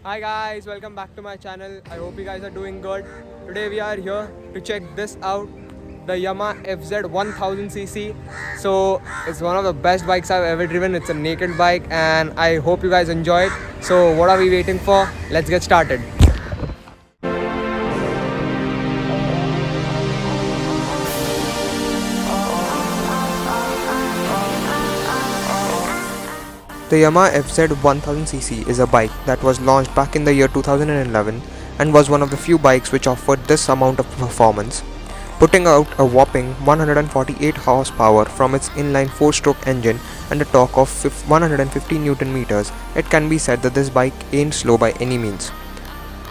Hi guys, welcome back to my channel. I hope you guys are doing good. Today we are here to check this out, the Yamaha FZ 1000cc. So it's one of the best bikes I've ever driven. It's a naked bike and I hope you guys enjoy it. So what are we waiting for? Let's get started. The Yamaha FZ 1000cc is a bike that was launched back in the year 2011 and was one of the few bikes which offered this amount of performance, putting out a whopping 148 horsepower from its inline 4-stroke engine and a torque of 150 Newton meters. It can be said that this bike ain't slow by any means.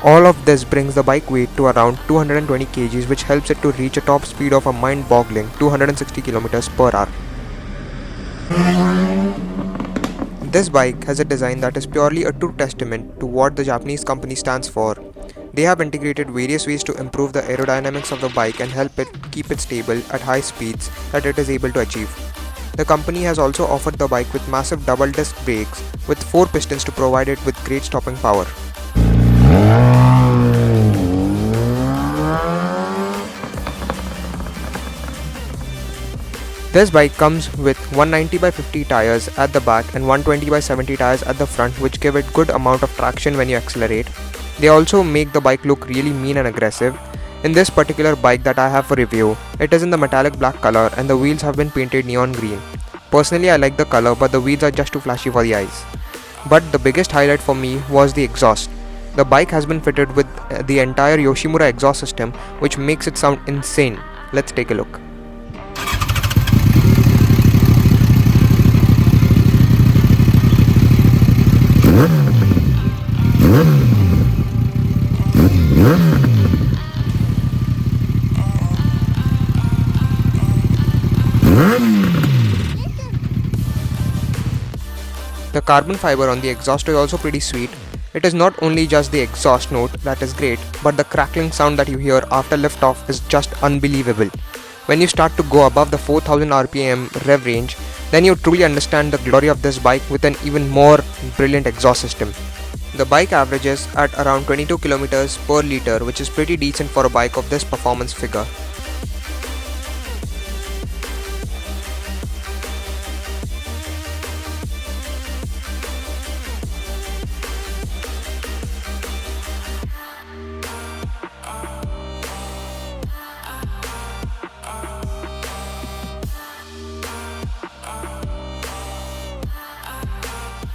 All of this brings the bike weight to around 220 kgs, which helps it to reach a top speed of a mind-boggling 260 km per hour. This bike has a design that is purely a true testament to what the Japanese company stands for. They have integrated various ways to improve the aerodynamics of the bike and help it keep it stable at high speeds that it is able to achieve. The company has also offered the bike with massive double disc brakes with 4 pistons to provide it with great stopping power. This bike comes with 190 by 50 tires at the back and 120 by 70 tires at the front, which give it good amount of traction when you accelerate. They also make the bike look really mean and aggressive. In this particular bike that I have for review, it is in the metallic black color and the wheels have been painted neon green. Personally, I like the color, but the wheels are just too flashy for the eyes. But the biggest highlight for me was the exhaust. The bike has been fitted with the entire Yoshimura exhaust system, which makes it sound insane. Let's take a look. The carbon fiber on the exhaust is also pretty sweet. It is not only just the exhaust note that is great, but the crackling sound that you hear after liftoff is just unbelievable. When you start to go above the 4000 rpm rev range, then you truly understand the glory of this bike with an even more brilliant exhaust system. The bike averages at around 22 km per liter, which is pretty decent for a bike of this performance figure.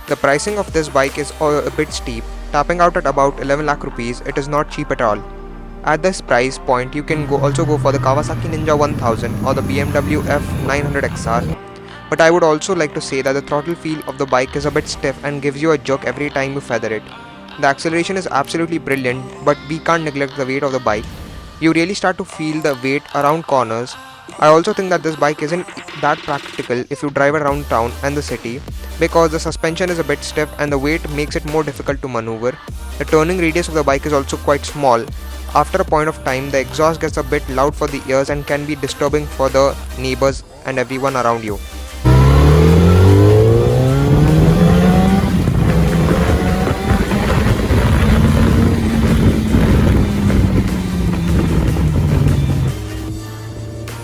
The pricing of this bike is a bit steep, tapping out at about 11 lakh rupees. It is not cheap at all. At this price point, you can also go for the Kawasaki Ninja 1000 or the BMW F900 XR. But I would also like to say that the throttle feel of the bike is a bit stiff and gives you a jerk every time you feather it. The acceleration is absolutely brilliant, but we can't neglect the weight of the bike. You really start to feel the weight around corners. I also think that this bike isn't that practical if you drive around town and the city, because the suspension is a bit stiff and the weight makes it more difficult to maneuver. The turning radius of the bike is also quite small. After a point of time, the exhaust gets a bit loud for the ears and can be disturbing for the neighbors and everyone around you.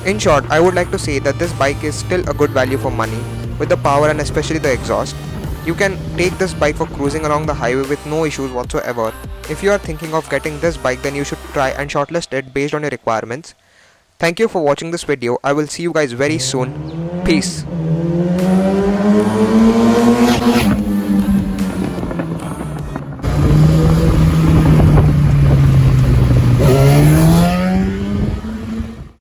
In short, I would like to say that this bike is still a good value for money with the power and especially the exhaust. You can take this bike for cruising along the highway with no issues whatsoever. If you are thinking of getting this bike, then you should try and shortlist it based on your requirements. Thank you for watching this video. I will see you guys very soon. Peace.